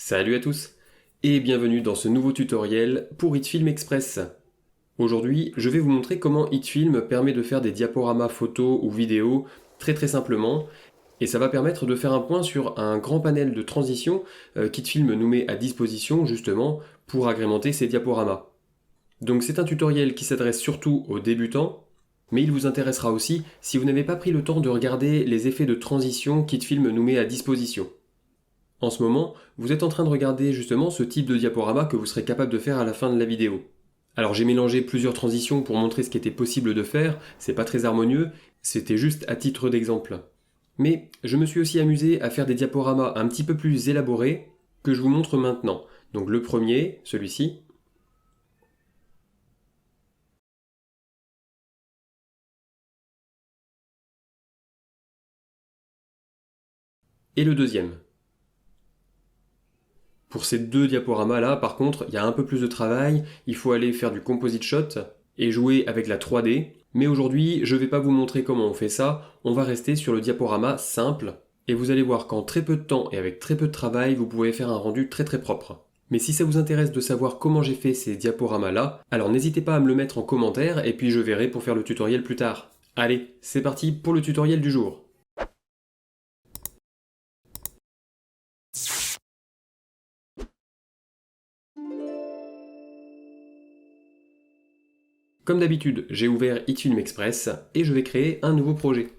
Salut à tous et bienvenue dans ce nouveau tutoriel pour HitFilm Express. Aujourd'hui, je vais vous montrer comment HitFilm permet de faire des diaporamas photos ou vidéos très simplement, et ça va permettre de faire un point sur un grand panel de transitions qu'HitFilm nous met à disposition justement pour agrémenter ces diaporamas. Donc c'est un tutoriel qui s'adresse surtout aux débutants, mais il vous intéressera aussi si vous n'avez pas pris le temps de regarder les effets de transition qu'HitFilm nous met à disposition. En ce moment, vous êtes en train de regarder justement ce type de diaporama que vous serez capable de faire à la fin de la vidéo. Alors j'ai mélangé plusieurs transitions pour montrer ce qui était possible de faire, c'est pas très harmonieux, c'était juste à titre d'exemple. Mais je me suis aussi amusé à faire des diaporamas un petit peu plus élaborés que je vous montre maintenant. Donc le premier, celui-ci, et le deuxième. Pour ces deux diaporamas-là, par contre, il y a un peu plus de travail, il faut aller faire du composite shot et jouer avec la 3D. Mais aujourd'hui, je ne vais pas vous montrer comment on fait ça, on va rester sur le diaporama simple, et vous allez voir qu'en très peu de temps et avec très peu de travail, vous pouvez faire un rendu très propre. Mais si ça vous intéresse de savoir comment j'ai fait ces diaporamas-là, alors n'hésitez pas à me le mettre en commentaire, et puis je verrai pour faire le tutoriel plus tard. Allez, c'est parti pour le tutoriel du jour. Comme d'habitude, j'ai ouvert HitFilm Express et je vais créer un nouveau projet.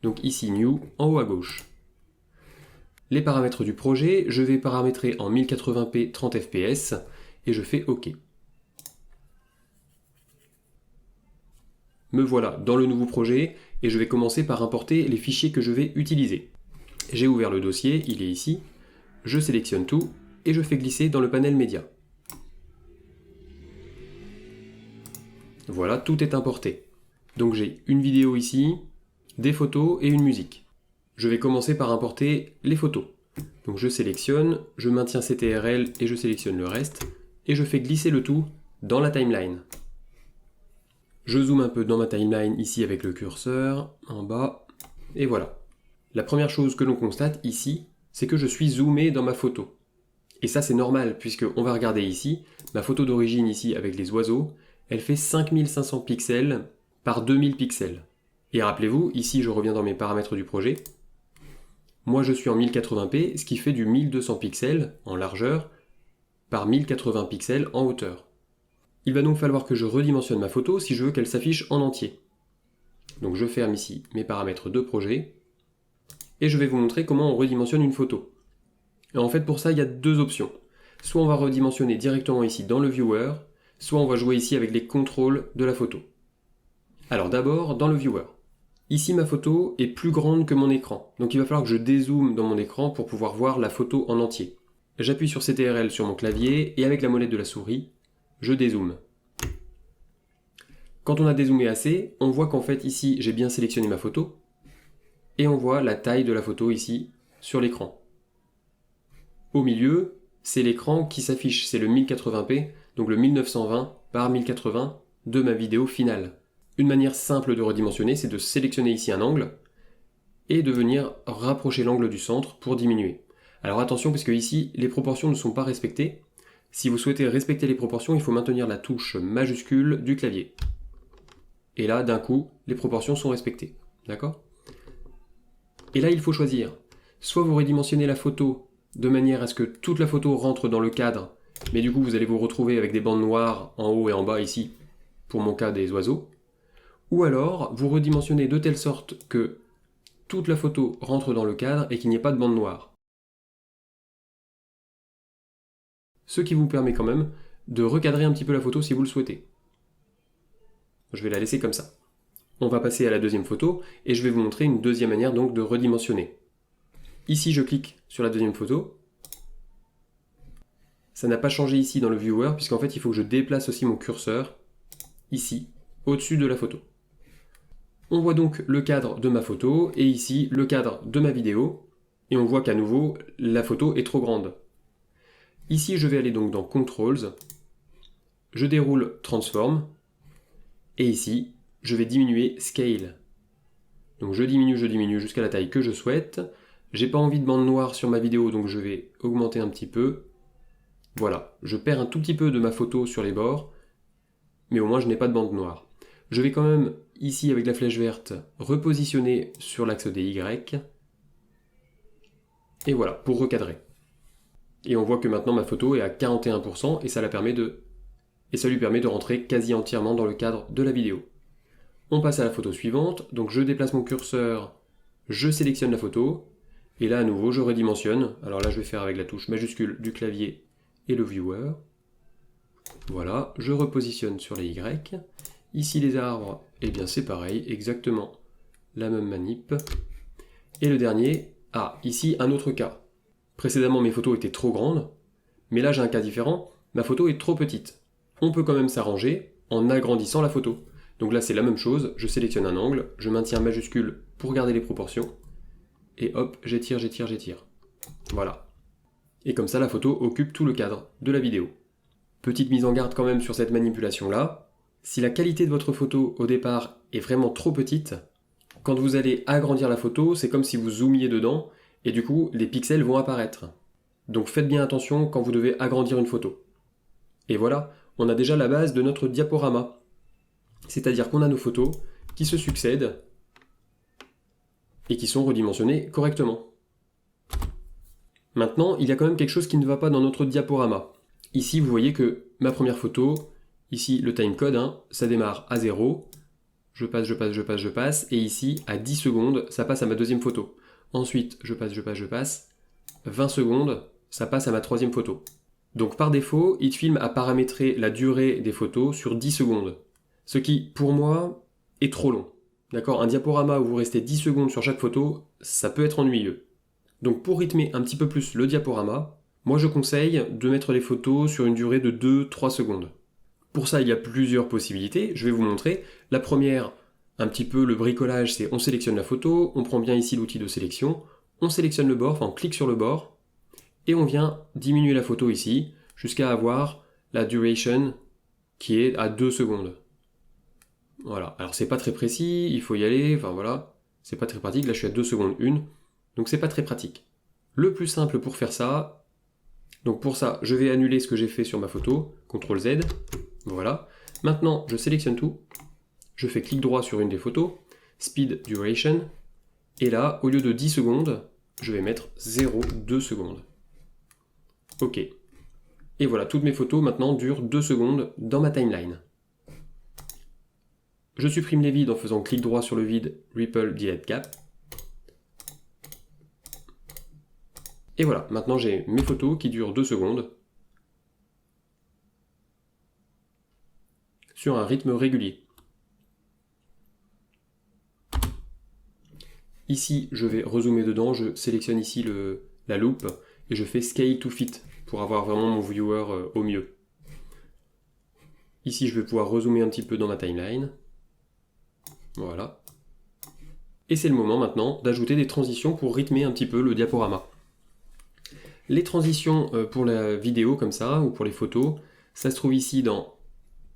Donc ici New, en haut à gauche. Les paramètres du projet, je vais paramétrer en 1080p 30 fps et je fais OK. Me voilà dans le nouveau projet et je vais commencer par importer les fichiers que je vais utiliser. J'ai ouvert le dossier, il est ici. Je sélectionne tout et je fais glisser dans le panel média. Voilà, tout est importé. Donc j'ai une vidéo ici, des photos et une musique. Je vais commencer par importer les photos. Donc je sélectionne, je maintiens CTRL et je sélectionne le reste, et je fais glisser le tout dans la timeline. Je zoome un peu dans ma timeline ici avec le curseur, en bas, et voilà. La première chose que l'on constate ici, c'est que je suis zoomé dans ma photo. Et ça c'est normal, puisque on va regarder ici, ma photo d'origine ici avec les oiseaux, elle fait 5500 pixels par 2000 pixels. Et rappelez-vous, ici je reviens dans mes paramètres du projet, moi je suis en 1080p, ce qui fait du 1200 pixels en largeur par 1080 pixels en hauteur. Il va donc falloir que je redimensionne ma photo si je veux qu'elle s'affiche en entier. Donc je ferme ici mes paramètres de projet, et je vais vous montrer comment on redimensionne une photo. Et en fait pour ça il y a deux options. Soit on va redimensionner directement ici dans le viewer, soit on va jouer ici avec les contrôles de la photo. Alors d'abord, dans le viewer. Ici ma photo est plus grande que mon écran, donc il va falloir que je dézoome dans mon écran pour pouvoir voir la photo en entier. J'appuie sur CTRL sur mon clavier et avec la molette de la souris, je dézoome. Quand on a dézoomé assez, on voit qu'en fait ici j'ai bien sélectionné ma photo, et on voit la taille de la photo ici sur l'écran. Au milieu, c'est l'écran qui s'affiche, c'est le 1080p, donc le 1920 par 1080 de ma vidéo finale. Une manière simple de redimensionner, c'est de sélectionner ici un angle et de venir rapprocher l'angle du centre pour diminuer. Alors attention parce que ici, les proportions ne sont pas respectées. Si vous souhaitez respecter les proportions, il faut maintenir la touche majuscule du clavier. Et là, d'un coup, les proportions sont respectées. D'accord ? Et là, il faut choisir. Soit vous redimensionnez la photo de manière à ce que toute la photo rentre dans le cadre, mais du coup, vous allez vous retrouver avec des bandes noires en haut et en bas ici, pour mon cas des oiseaux. Ou alors, vous redimensionnez de telle sorte que toute la photo rentre dans le cadre et qu'il n'y ait pas de bande noire. Ce qui vous permet quand même de recadrer un petit peu la photo si vous le souhaitez. Je vais la laisser comme ça. On va passer à la deuxième photo et je vais vous montrer une deuxième manière donc de redimensionner. Ici, je clique sur la deuxième photo. Ça n'a pas changé ici dans le viewer puisqu'en fait, il faut que je déplace aussi mon curseur ici, au-dessus de la photo. On voit donc le cadre de ma photo et ici le cadre de ma vidéo et on voit qu'à nouveau la photo est trop grande. Ici je vais aller donc dans Controls, je déroule Transform et ici je vais diminuer Scale. Donc je diminue jusqu'à la taille que je souhaite. J'ai pas envie de bande noire sur ma vidéo donc je vais augmenter un petit peu Voilà, je perds un tout petit peu de ma photo sur les bords, mais au moins je n'ai pas de bande noire. Je vais quand même, ici avec la flèche verte, repositionner sur l'axe des Y. Et voilà, pour recadrer. Et on voit que maintenant ma photo est à 41% et ça lui permet de rentrer quasi entièrement dans le cadre de la vidéo. On passe à la photo suivante, donc je déplace mon curseur, je sélectionne la photo, et là à nouveau je redimensionne. Alors là je vais faire avec la touche majuscule du clavier et le viewer. Voilà, je repositionne sur les Y. Ici les arbres, eh bien c'est pareil, exactement la même manip. Et le dernier, ici un autre cas. Précédemment mes photos étaient trop grandes, mais là j'ai un cas différent, ma photo est trop petite. On peut quand même s'arranger en agrandissant la photo. Donc là c'est la même chose, je sélectionne un angle, je maintiens majuscule pour garder les proportions, et hop, j'étire, j'étire, j'étire. Voilà. Et comme ça la photo occupe tout le cadre de la vidéo. Petite mise en garde quand même sur cette manipulation-là. Si la qualité de votre photo au départ est vraiment trop petite, quand vous allez agrandir la photo, c'est comme si vous zoomiez dedans, et du coup les pixels vont apparaître. Donc faites bien attention quand vous devez agrandir une photo. Et voilà, on a déjà la base de notre diaporama. C'est-à-dire qu'on a nos photos qui se succèdent et qui sont redimensionnées correctement. Maintenant, il y a quand même quelque chose qui ne va pas dans notre diaporama. Ici, vous voyez que ma première photo, ici le timecode, ça démarre à 0, je passe, et ici, à 10 secondes, ça passe à ma deuxième photo. Ensuite, je passe, 20 secondes, ça passe à ma troisième photo. Donc par défaut, HitFilm a paramétré la durée des photos sur 10 secondes. Ce qui, pour moi, est trop long. D'accord ? Un diaporama où vous restez 10 secondes sur chaque photo, ça peut être ennuyeux. Donc pour rythmer un petit peu plus le diaporama, moi je conseille de mettre les photos sur une durée de 2-3 secondes. Pour ça, il y a plusieurs possibilités, je vais vous montrer. La première, un petit peu le bricolage, c'est on sélectionne la photo, on prend bien ici l'outil de sélection, on sélectionne le bord, enfin on clique sur le bord, et on vient diminuer la photo ici, jusqu'à avoir la duration qui est à 2 secondes. Voilà, alors c'est pas très précis, il faut y aller, enfin voilà, c'est pas très pratique, là je suis à 2 secondes 1, donc c'est pas très pratique. Le plus simple pour faire ça, donc pour ça, je vais annuler ce que j'ai fait sur ma photo, CTRL Z, voilà. Maintenant, je sélectionne tout, je fais clic droit sur une des photos, Speed Duration, et là, au lieu de 10 secondes, je vais mettre 0,2 secondes. Ok. Et voilà, toutes mes photos maintenant durent 2 secondes dans ma timeline. Je supprime les vides en faisant clic droit sur le vide, Ripple Delete Gap. Et voilà, maintenant j'ai mes photos qui durent 2 secondes sur un rythme régulier. Ici, je vais rezoomer dedans, je sélectionne ici la loupe et je fais Scale to Fit pour avoir vraiment mon viewer au mieux. Ici, je vais pouvoir rezoomer un petit peu dans ma timeline. Voilà. Et c'est le moment maintenant d'ajouter des transitions pour rythmer un petit peu le diaporama. Les transitions pour la vidéo comme ça, ou pour les photos, ça se trouve ici dans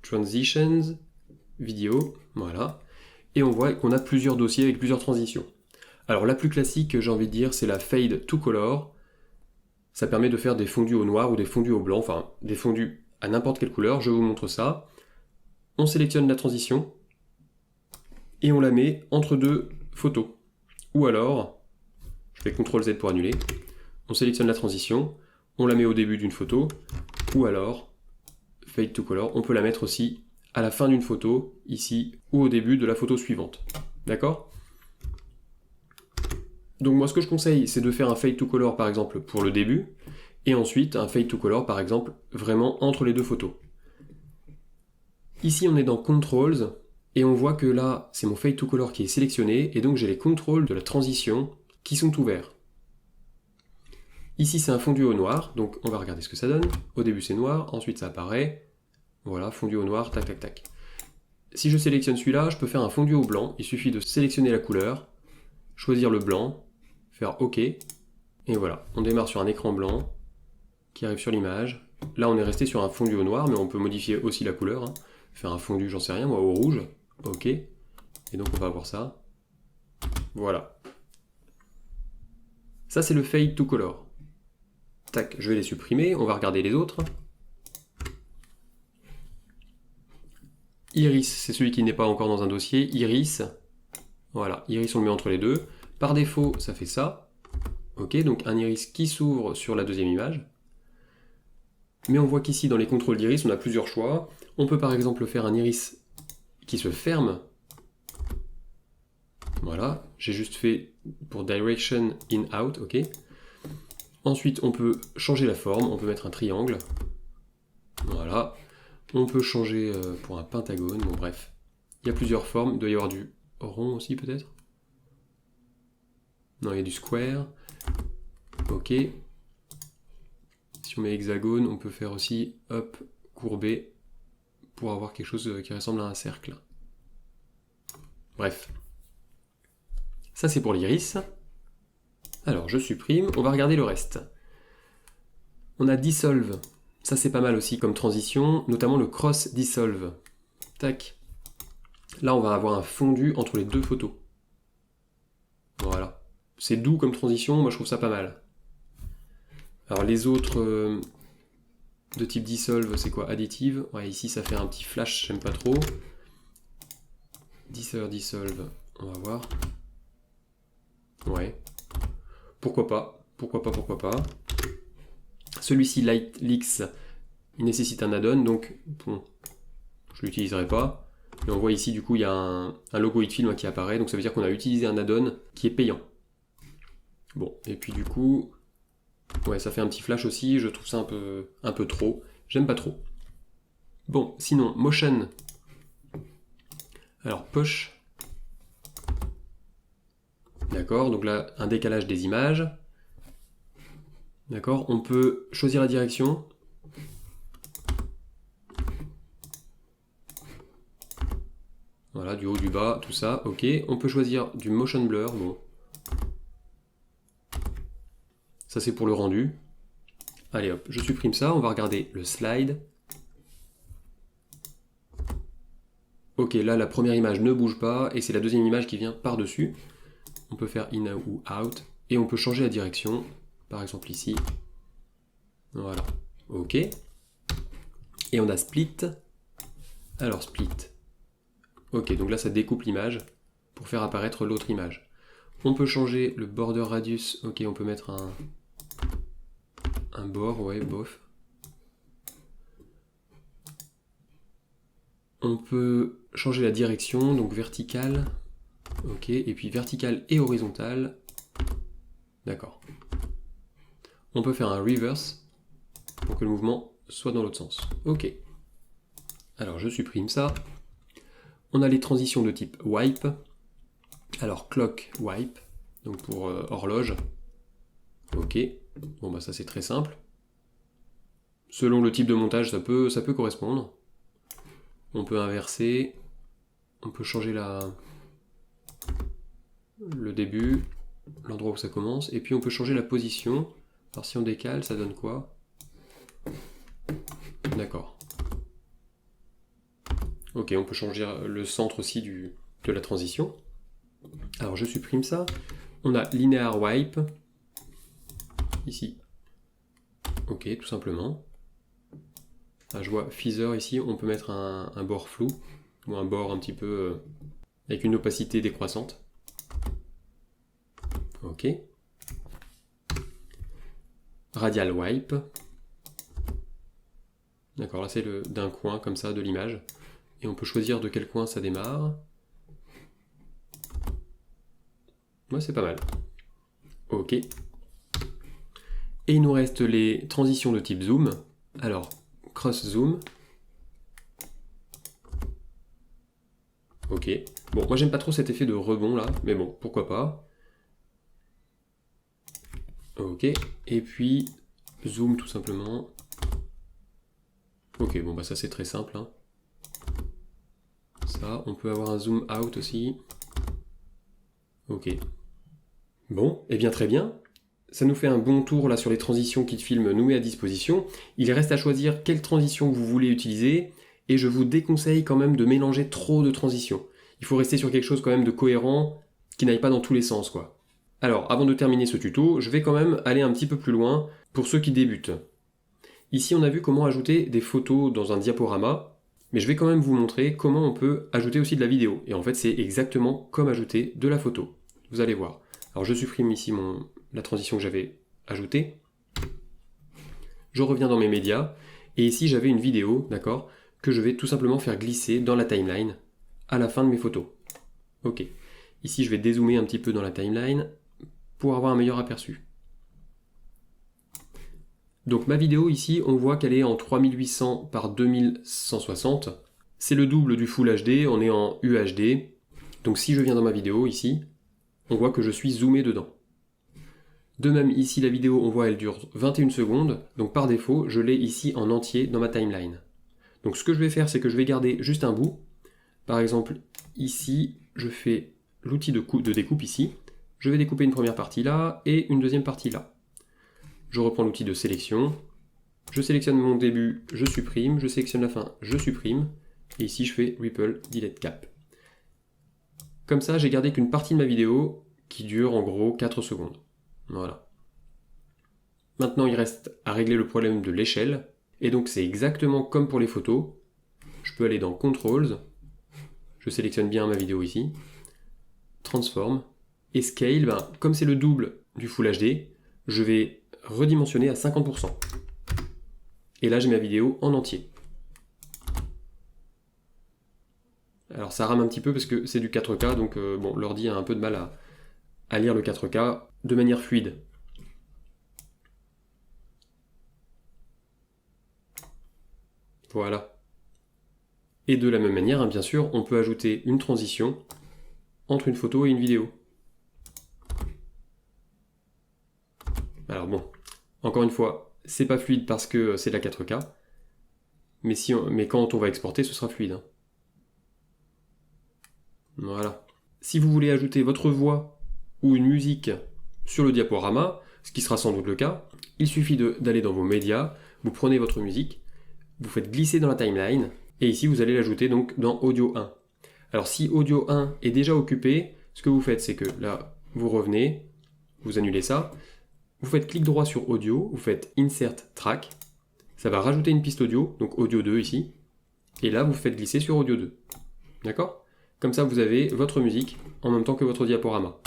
Transitions, Vidéo, voilà. Et on voit qu'on a plusieurs dossiers avec plusieurs transitions. Alors la plus classique, j'ai envie de dire, c'est la Fade to Color. Ça permet de faire des fondus au noir ou des fondus au blanc, enfin des fondus à n'importe quelle couleur, je vous montre ça. On sélectionne la transition, et on la met entre deux photos. Ou alors, je fais CTRL Z pour annuler, on sélectionne la transition, on la met au début d'une photo, ou alors, Fade to Color, on peut la mettre aussi à la fin d'une photo, ici, ou au début de la photo suivante. D'accord ? Donc moi ce que je conseille, c'est de faire un Fade to Color par exemple pour le début, et ensuite un Fade to Color par exemple vraiment entre les deux photos. Ici on est dans Controls, et on voit que là, c'est mon Fade to Color qui est sélectionné, et donc j'ai les contrôles de la transition qui sont ouverts. Ici, c'est un fondu au noir, donc on va regarder ce que ça donne. Au début, c'est noir, ensuite ça apparaît. Voilà, fondu au noir, tac, tac, tac. Si je sélectionne celui-là, je peux faire un fondu au blanc. Il suffit de sélectionner la couleur, choisir le blanc, faire OK, et voilà. On démarre sur un écran blanc qui arrive sur l'image. Là, on est resté sur un fondu au noir, mais on peut modifier aussi la couleur. Faire un fondu, j'en sais rien, moi, au rouge. OK. Et donc on va avoir ça. Voilà. Ça c'est le Fade to Color. Tac, je vais les supprimer, on va regarder les autres. Iris, c'est celui qui n'est pas encore dans un dossier. Iris, voilà, iris on le met entre les deux. Par défaut, ça fait ça. Ok, donc un iris qui s'ouvre sur la deuxième image. Mais on voit qu'ici, dans les contrôles d'iris, on a plusieurs choix. On peut par exemple faire un iris qui se ferme. Voilà, j'ai juste fait pour direction in out, ok. Ensuite, on peut changer la forme, on peut mettre un triangle. Voilà. On peut changer pour un pentagone, bon bref. Il y a plusieurs formes, il doit y avoir du rond aussi peut-être. Non, il y a du square. Ok. Si on met hexagone, on peut faire aussi, hop, courbé, pour avoir quelque chose qui ressemble à un cercle. Bref. Ça c'est pour l'iris. Alors je supprime, on va regarder le reste. On a dissolve. Ça c'est pas mal aussi comme transition, notamment le cross dissolve. Tac. Là on va avoir un fondu entre les deux photos. Voilà. C'est doux comme transition, moi je trouve ça pas mal. Alors les autres de type dissolve, c'est quoi? Additive. Ouais, ici ça fait un petit flash, j'aime pas trop. Dissolve, on va voir. Ouais. Pourquoi pas? Pourquoi pas? Celui-ci, Light Leaks, il nécessite un add-on, donc bon, je ne l'utiliserai pas. Mais on voit ici, du coup, il y a un logo Hitfilm qui apparaît, donc ça veut dire qu'on a utilisé un add-on qui est payant. Bon, et puis du coup, ouais, ça fait un petit flash aussi, je trouve ça un peu trop. J'aime pas trop. Bon, sinon, motion. Alors, push. D'accord, donc là, un décalage des images. D'accord, on peut choisir la direction. Voilà, du haut, du bas, tout ça, ok. On peut choisir du motion blur, bon. Ça c'est pour le rendu. Allez hop, je supprime ça, on va regarder le slide. Ok, là la première image ne bouge pas, et c'est la deuxième image qui vient par-dessus. On peut faire in ou out, et on peut changer la direction, par exemple ici. Voilà, ok. Et on a split. Alors split. Ok, donc là ça découpe l'image pour faire apparaître l'autre image. On peut changer le border radius. Ok, on peut mettre un bord, ouais, bof. On peut changer la direction, donc verticale. Ok, et puis verticale et horizontale. D'accord. On peut faire un reverse pour que le mouvement soit dans l'autre sens. Ok. Alors je supprime ça. On a les transitions de type wipe. Alors clock wipe, donc pour horloge. Ok. Bon bah ça c'est très simple. Selon le type de montage, ça peut correspondre. On peut inverser. On peut changer le début, l'endroit où ça commence, et puis on peut changer la position. Alors si on décale, ça donne quoi? D'accord. Ok, on peut changer le centre aussi de la transition. Alors je supprime ça. On a linear wipe. Ici. Ok, tout simplement. Ah, je vois feather ici, on peut mettre un bord flou, ou un bord un petit peu avec une opacité décroissante. Ok. Radial wipe. D'accord, là c'est d'un coin comme ça de l'image. Et on peut choisir de quel coin ça démarre. Ouais, c'est pas mal. Ok. Et il nous reste les transitions de type zoom. Alors, cross zoom. Ok. Bon, moi j'aime pas trop cet effet de rebond là, mais bon, pourquoi pas. Ok. Et puis, zoom tout simplement. Ok, bon bah ça c'est très simple. Hein. Ça, on peut avoir un zoom out aussi. Ok. Bon, et bien très bien. Ça nous fait un bon tour là sur les transitions qu'Hitfilm nous met à disposition. Il reste à choisir quelle transition vous voulez utiliser, et je vous déconseille quand même de mélanger trop de transitions. Il faut rester sur quelque chose quand même de cohérent, qui n'aille pas dans tous les sens quoi. Alors, avant de terminer ce tuto, je vais quand même aller un petit peu plus loin. Pour ceux qui débutent, ici on a vu comment ajouter des photos dans un diaporama, mais je vais quand même vous montrer comment on peut ajouter aussi de la vidéo. Et en fait c'est exactement comme ajouter de la photo. Vous allez voir. Alors je supprime ici la transition que j'avais ajoutée. Je reviens dans mes médias, et ici j'avais une vidéo, d'accord, que je vais tout simplement faire glisser dans la timeline à la fin de mes photos. Ok. Ici je vais dézoomer un petit peu dans la timeline pour avoir un meilleur aperçu. Donc ma vidéo ici, on voit qu'elle est en 3800 par 2160. C'est le double du Full HD, on est en UHD. Donc si je viens dans ma vidéo ici, on voit que je suis zoomé dedans. De même ici la vidéo, on voit elle dure 21 secondes, donc par défaut je l'ai ici en entier dans ma timeline. Donc ce que je vais faire, c'est que je vais garder juste un bout. Par exemple ici, je fais l'outil de découpe ici. Je vais découper une première partie là et une deuxième partie là. Je reprends l'outil de sélection, je sélectionne mon début, je supprime, je sélectionne la fin, je supprime, et ici je fais Ripple Delete Cap. Comme ça, j'ai gardé qu'une partie de ma vidéo qui dure en gros 4 secondes. Voilà. Maintenant, il reste à régler le problème de l'échelle, et donc c'est exactement comme pour les photos. Je peux aller dans Controls, je sélectionne bien ma vidéo ici, Transform, et Scale, comme c'est le double du Full HD, je vais redimensionner à 50%. Et là, j'ai ma vidéo en entier. Alors ça rame un petit peu parce que c'est du 4K, donc bon, l'ordi a un peu de mal à lire le 4K de manière fluide. Voilà. Et de la même manière, bien sûr, on peut ajouter une transition entre une photo et une vidéo. Alors bon, encore une fois, c'est pas fluide parce que c'est de la 4K, mais quand on va exporter, ce sera fluide. Voilà. Si vous voulez ajouter votre voix ou une musique sur le diaporama, ce qui sera sans doute le cas, il suffit d'aller dans vos médias, vous prenez votre musique, vous faites glisser dans la timeline, et ici vous allez l'ajouter donc dans Audio 1. Alors si Audio 1 est déjà occupé, ce que vous faites c'est que là, vous revenez, vous annulez ça, vous faites clic droit sur Audio, vous faites Insert Track, ça va rajouter une piste audio, donc Audio 2 ici, et là vous faites glisser sur Audio 2. D'accord ? Comme ça vous avez votre musique en même temps que votre diaporama.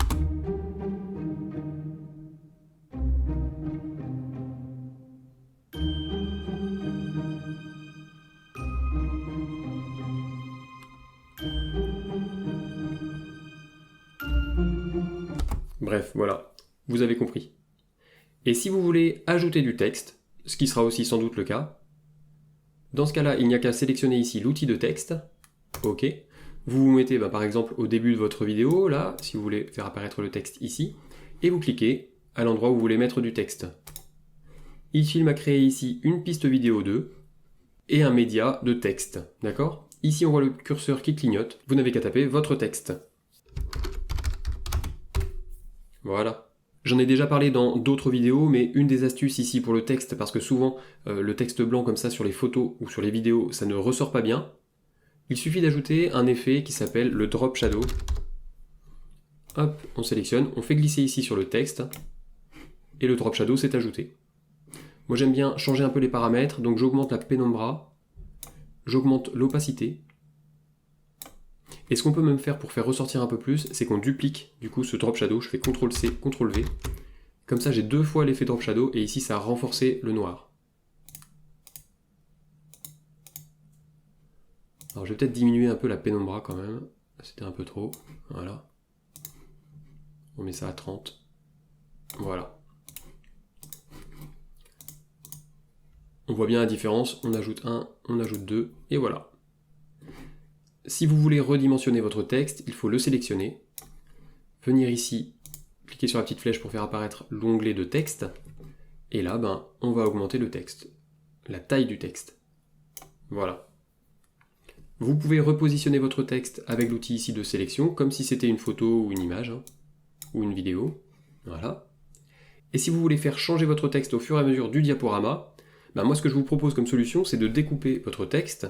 Bref, voilà, vous avez compris. Et si vous voulez ajouter du texte, ce qui sera aussi sans doute le cas, dans ce cas-là, il n'y a qu'à sélectionner ici l'outil de texte. OK. Vous vous mettez par exemple au début de votre vidéo, là, si vous voulez faire apparaître le texte ici, et vous cliquez à l'endroit où vous voulez mettre du texte. Il m'a créé ici une piste vidéo 2 et un média de texte. D'accord ? Ici, on voit le curseur qui clignote. Vous n'avez qu'à taper votre texte. Voilà. J'en ai déjà parlé dans d'autres vidéos, mais une des astuces ici pour le texte, parce que souvent le texte blanc comme ça sur les photos ou sur les vidéos, ça ne ressort pas bien, il suffit d'ajouter un effet qui s'appelle le Drop Shadow. Hop, on sélectionne, on fait glisser ici sur le texte, et le Drop Shadow s'est ajouté. Moi j'aime bien changer un peu les paramètres, donc j'augmente la pénombra, j'augmente l'opacité, et ce qu'on peut même faire pour faire ressortir un peu plus, c'est qu'on duplique du coup ce Drop Shadow, je fais CTRL-C, CTRL-V, comme ça j'ai 2 fois l'effet Drop Shadow, et ici ça a renforcé le noir. Alors je vais peut-être diminuer un peu la pénombra quand même, c'était un peu trop, voilà. On met ça à 30, voilà. On voit bien la différence, on ajoute 1, on ajoute 2, et voilà. Si vous voulez redimensionner votre texte, il faut le sélectionner, venir ici, cliquer sur la petite flèche pour faire apparaître l'onglet de texte, et là, on va augmenter le texte, la taille du texte. Voilà. Vous pouvez repositionner votre texte avec l'outil ici de sélection, comme si c'était une photo ou une image, ou une vidéo. Voilà. Et si vous voulez faire changer votre texte au fur et à mesure du diaporama, moi ce que je vous propose comme solution, c'est de découper votre texte.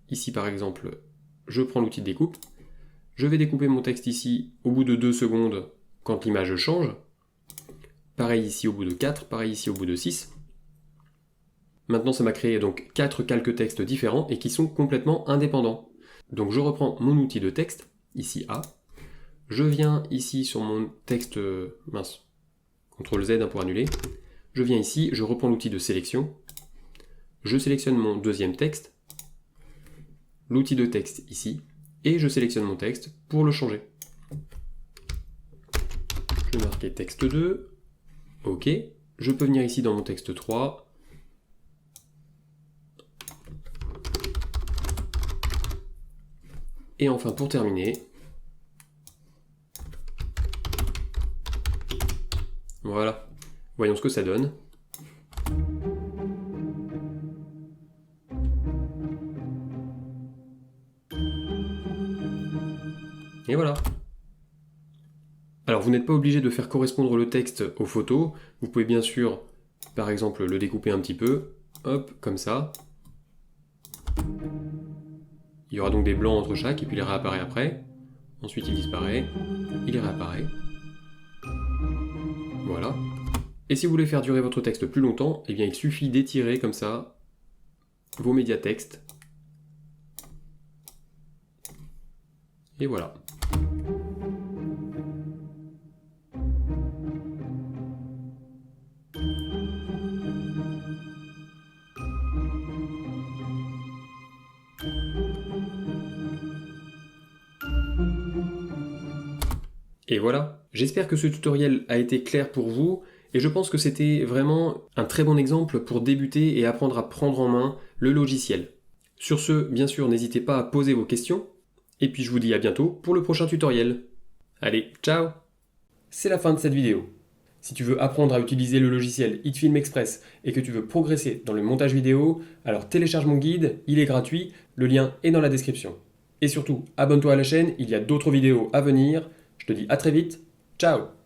Ici par exemple, je prends l'outil de découpe, je vais découper mon texte ici au bout de 2 secondes quand l'image change. pareil ici au bout de 4, pareil ici au bout de 6. Maintenant, ça m'a créé donc 4 calques textes différents et qui sont complètement indépendants. Donc je reprends mon outil de texte, ici A. Je viens ici sur mon texte, CTRL Z pour annuler. Je viens ici, je reprends l'outil de sélection. Je sélectionne mon deuxième texte, l'outil de texte ici, et je sélectionne mon texte pour le changer. Je vais marquer texte 2, OK. Je peux venir ici dans mon texte 3, et enfin pour terminer, voilà, voyons ce que ça donne. Et voilà. Alors vous n'êtes pas obligé de faire correspondre le texte aux photos, vous pouvez bien sûr, par exemple, le découper un petit peu, hop, comme ça. Il y aura donc des blancs entre chaque, et puis il réapparaît après. Ensuite il disparaît, il réapparaît. Voilà. Et si vous voulez faire durer votre texte plus longtemps, eh bien il suffit d'étirer comme ça vos médiatextes. Et voilà. Et voilà, j'espère que ce tutoriel a été clair pour vous, et je pense que c'était vraiment un très bon exemple pour débuter et apprendre à prendre en main le logiciel. Sur ce, bien sûr, n'hésitez pas à poser vos questions, et puis je vous dis à bientôt pour le prochain tutoriel. Allez, ciao! C'est la fin de cette vidéo. Si tu veux apprendre à utiliser le logiciel HitFilm Express et que tu veux progresser dans le montage vidéo, alors télécharge mon guide, il est gratuit, le lien est dans la description. Et surtout, abonne-toi à la chaîne, il y a d'autres vidéos à venir. Je te dis à très vite, ciao!